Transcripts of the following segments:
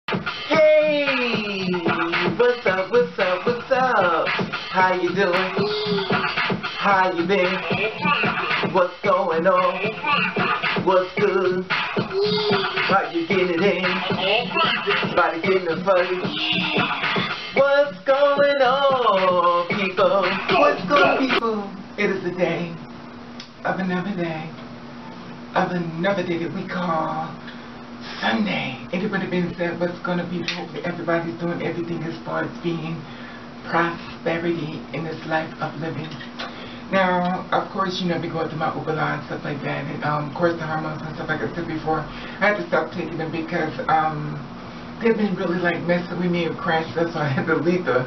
Hey, what's up, what's up, what's up? How you doing? How you been? What's going on? What's good? How you getting it in? Body getting it funny? What's going on, people? What's going on, people? It is the day of another day that we call Sunday. Everybody been said what's gonna be. Hopefully everybody's doing everything as far as being prosperity in this life of living. Now, of course, you know, we go through my Uber and stuff like that, and of course the hormones and stuff like I said before. I had to stop taking them because they've been really like messing with me and crashed us, so I had to leave the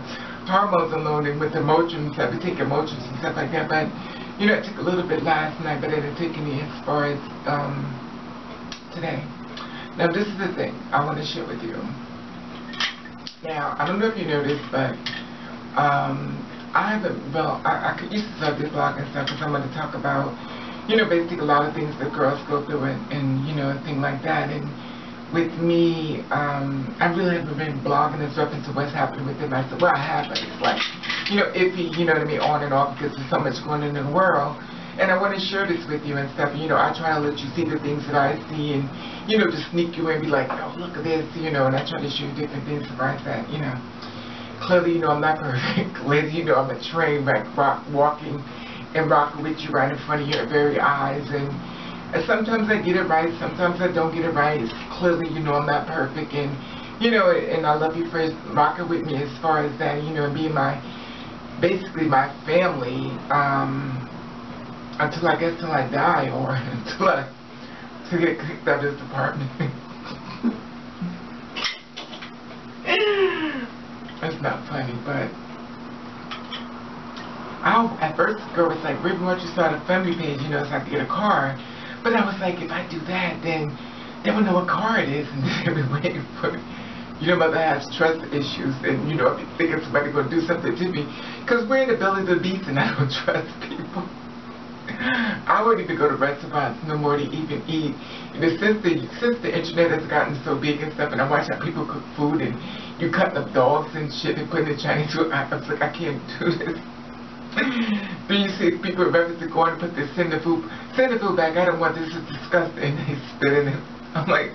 hormones alone. And with the Motrins, I've been taking Motrins and stuff like that. But you know, I took a little bit last night, but I didn't take any as far as today. Now, this is the thing I want to share with you. Now, I don't know if you know this, but I haven't, well, I could used to start this blog and stuff because I'm going to talk about, you know, basically a lot of things that girls go through and you know, and things like that. And with me, I really haven't been blogging and stuff into what's happening within myself. Well, I have, but it's like, you know, iffy, you know what I mean, on and off because there's so much going on in the world. And I want to share this with you and stuff. You know, I try to let you see the things that I see and, you know, just sneak you in and be like, oh, look at this, you know, and I try to show you different things about that, you know. Clearly, you know, I'm not perfect. Clearly, you know, I'm a train wreck walking and rocking with you right in front of your very eyes. And sometimes I get it right, sometimes I don't get it right. It's clearly, you know, I'm not perfect. And, you know, and I love you for rocking with me as far as that, you know, and being my, basically my family, until I guess till I die or until I get kicked out of this apartment. That's not funny, but at first the girl was like, Ribbon, why don't you start a family page, you know, so I could get a car. But I was like, if I do that, then they will know what car it is, and they'll be waiting for me. You know, mother has trust issues, and you know, I'll be thinking somebody's going to do something to me, because we're in the belly of the beast, and I don't trust people. I wouldn't even go to restaurants no more to even eat. Since the internet has gotten so big and stuff, and I watch how people cook food and you cut up dogs and shit and put in the Chinese food, I was like, I can't do this. Then you see people in reference to going to put this, send the food back. I don't want this, it's disgusting. They spit in it. I'm like,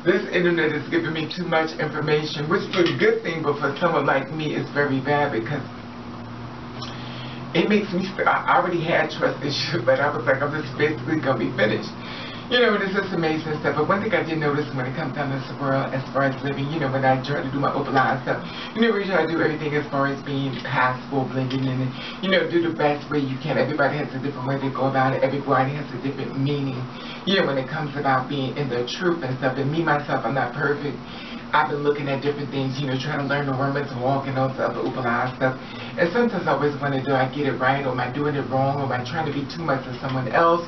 this internet is giving me too much information, which is a good thing, but for someone like me, it's very bad because it makes me, I already had trust issues, but I was like, I'm just basically going to be finished. You know, it's just amazing stuff. But one thing I did notice when it comes down to this world, as far as living, you know, when I try to do my open line stuff, you know, we try to do everything as far as being passable, blending in, and, you know, do the best way you can. Everybody has a different way they go about it. Everybody has a different meaning, you know, when it comes about being in the truth and stuff. And me, myself, I'm not perfect. I've been looking at different things, you know, trying to learn the women's walk and all the other Uber stuff. And sometimes I always wonder, do I get it right, or am I doing it wrong, or am I trying to be too much of someone else,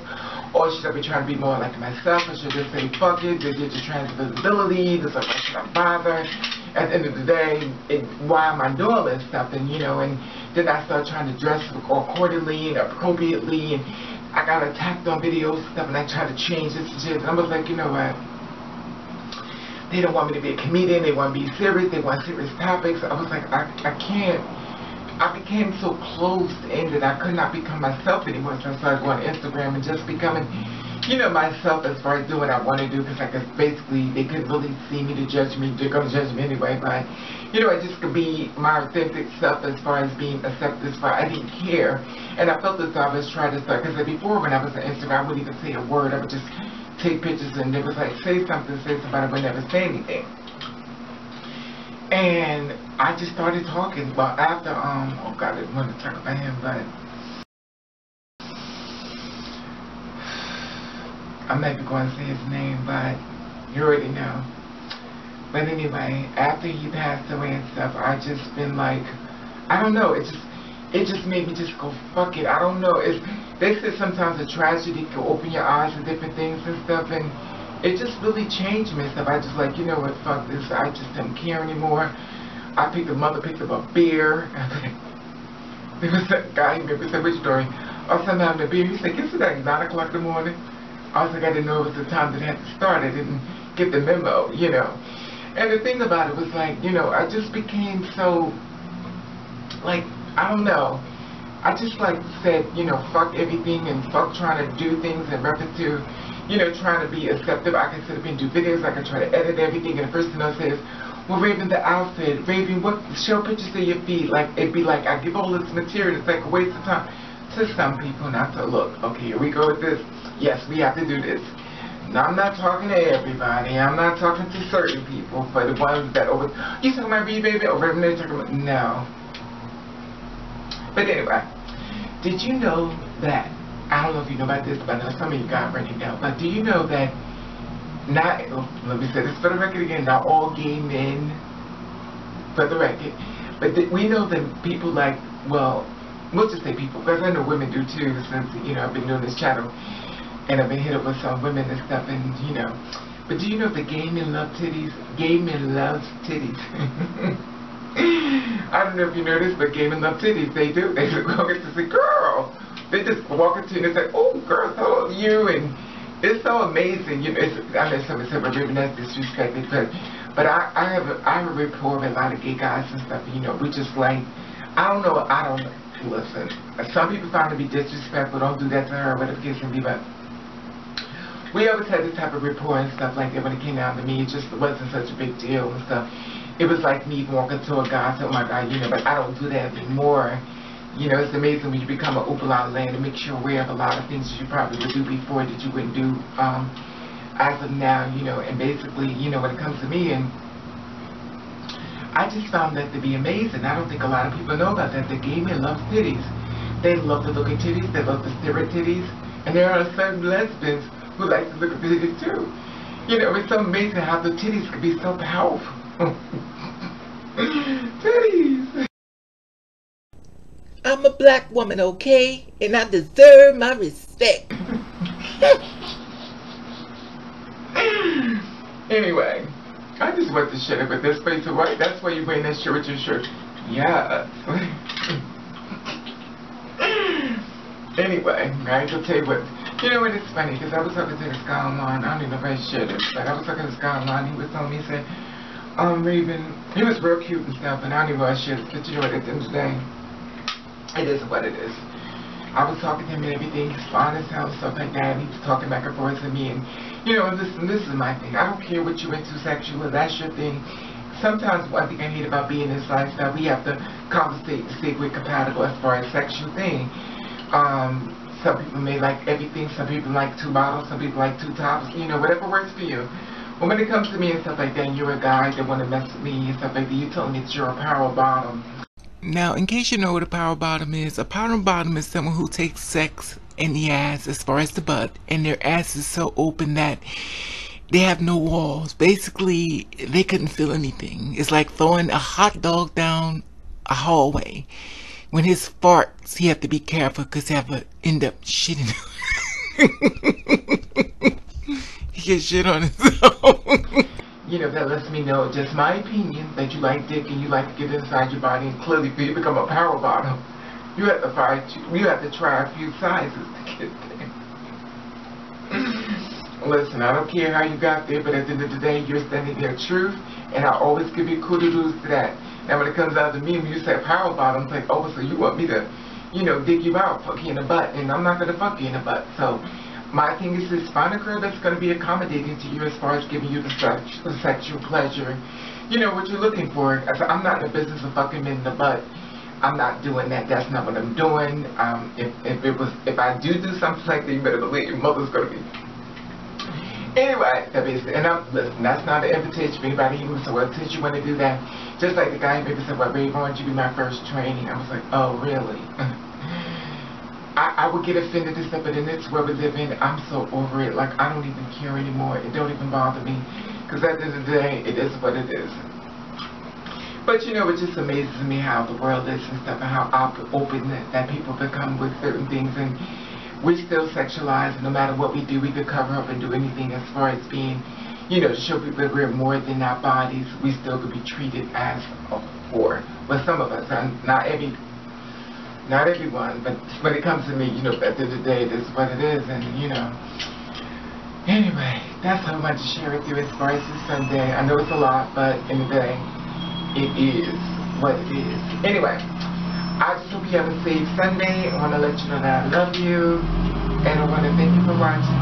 or should I be trying to be more like myself, or should I just say, fuck it, this is just transvisibility, this is like, why should I bother? At the end of the day, why am I doing this stuff? And, you know, and then I start trying to dress accordingly and appropriately, and I got attacked on videos and stuff, and I try to change this and shit. And I was like, you know what? They don't want me to be a comedian, they want to be serious, they want serious topics. I was like, I can't. I became so closed-ended, I could not become myself anymore, so I started going to Instagram and just becoming, you know, myself as far as doing what I want to do, because I guess basically they couldn't really see me to judge me. They're going to judge me anyway, but, you know, I just could be my authentic self as far as being accepted, as far I didn't care. And I felt as though I was trying to start, because before when I was on Instagram, I wouldn't even say a word, I would just take pictures, and it was like, say something, I would never say anything. And I just started talking, but after, oh God, I didn't want to talk about him, but I'm not even going to say his name, but you already know. But anyway, after he passed away and stuff, I just been like, I don't know, it just made me just go, fuck it, I don't know. They said sometimes a tragedy can open your eyes to different things and stuff, and it just really changed me and stuff. I just like, you know what, fuck this, I just don't care anymore. Mother picked up a beer. There was that guy, he never said which story. I was sitting having a beer, he said, "It's like 9 o'clock in the morning." I was like, I didn't know it was the time that it had to start. I didn't get the memo, you know. And the thing about it was like, you know, I just became so, like, I don't know. I just like said, you know, fuck everything and fuck trying to do things in reference to, you know, trying to be accepted. I can sit up and do videos. I can try to edit everything. And the first thing I say is, well, Raven, the outfit. Raven, what? Show pictures of your feet. Like, it'd be like, I give all this material. It's like a waste of time to some people. Not to look. Okay, here we go with this. Yes, we have to do this. Now, I'm not talking to everybody. I'm not talking to certain people. For the ones that always, you talking about me, baby? Or Raven, they're talking about, no. But anyway, did you know that, I don't know if you know about this, but I know some of you guys already know, but do you know that not, let me say this for the record again, not all gay men, for the record, but we know that people like, well, we'll just say people, because I know women do too, since, you know, I've been doing this channel, and I've been hit up with some women and stuff, and, you know, but do you know that gay men love titties? Gay men love titties. I don't know if you know this, but gay men love titties. They do. They just walk up to say, girl. They just walk up to you and they say, oh, girl, so are you. And it's so amazing. You know, I know somebody said, well, Raven, that's disrespected. But I have a rapport with a lot of gay guys and stuff. You know, we just like, I don't know. Listen, some people find it to be disrespectful. Don't do that to her, whatever the case may be. But we always had this type of rapport and stuff like that when it came down to me. It just wasn't such a big deal and stuff. It was like me walking to a guy and say, oh my God, you know, but I don't do that anymore. You know, it's amazing when you become an open lot of land and makes you aware of a lot of things that you probably would do before that you wouldn't do as of now, you know, and basically, you know, when it comes to me, and I just found that to be amazing. I don't think a lot of people know about that. The gay men love titties. They love to look at titties. They love to stare at titties. And there are certain lesbians who like to look at titties too. You know, it's so amazing how the titties can be so powerful. Titties. I'm a black woman, okay? And I deserve my respect. Anyway, I just want to shut up with this place, right? That's why you're wearing that shirt with your shirt. Yeah. Anyway, I ain't gonna tell you what. You know what, it's funny, because I was talking to this guy online. I don't even know if I shared it, but I was talking to this guy online. He was telling me, he said, Raven, he was real cute and stuff, and I don't even know if I shared it, but you know what, at the end of the day, it is what it is. I was talking to him and everything, he's fine as hell, stuff like that, and he was talking back and forth to me, and, you know, listen, this is my thing. I don't care what you're into sexually, that's your thing. Sometimes one thing I hate about being in this lifestyle, we have to conversate to see if we're compatible as far as sexual thing. Some people may like everything, some people like 2 bottles, some people like 2 tops, you know, whatever works for you. But when it comes to me and stuff like that, and you're a guy that want to mess with me and stuff like that, you telling me that you're a power bottom. Now, in case you know what a power bottom is, a power bottom is someone who takes sex in the ass as far as the butt, and their ass is so open that they have no walls. Basically, they couldn't feel anything. It's like throwing a hot dog down a hallway. When his farts, he have to be careful because he have to end up shitting. He gets shit on his own. You know, that lets me know, just my opinion, that you like dick and you like to get inside your body, and clearly for you to become a power bottom, you have to try a few sizes to get there. Listen, I don't care how you got there, but at the end of the day, you're standing there truth, and I always give you kudos to that. Now, when it comes out to me, when you say power bottom, it's like, oh, so you want me to, you know, dig you out, fuck you in the butt, and I'm not going to fuck you in the butt. So, my thing is this, find a girl that's going to be accommodating to you as far as giving you the sexual pleasure, you know, what you're looking for. I'm not in the business of fucking men in the butt. I'm not doing that. That's not what I'm doing. If I do something like that, you better believe your mother's going to be. Anyway, and listen, that's not an invitation for anybody who said, well, since you want to do that, just like the guy maybe said, well, Raven, why don't you be my first training? I was like, oh, really? I would get offended and stuff, but in this world we live in, I'm so over it. Like, I don't even care anymore. It don't even bother me. Because at the end of the day, it is what it is. But, you know, it just amazes me how the world is and stuff, and how open that people become with certain things. And we still sexualize, and no matter what we do, we could cover up and do anything as far as being, you know, to show people that we're more than our bodies. We still could be treated as a whore. But some of us, not everyone, but when it comes to me, you know, at the end of the day, it is what it is, and, you know, Anyway, that's what I wanted to share with you as far as this Sunday. I know it's a lot, but in the day, it is what it is. Anyway, I just hope you have a safe Sunday. I want to let you know that I love you, and I want to thank you for watching.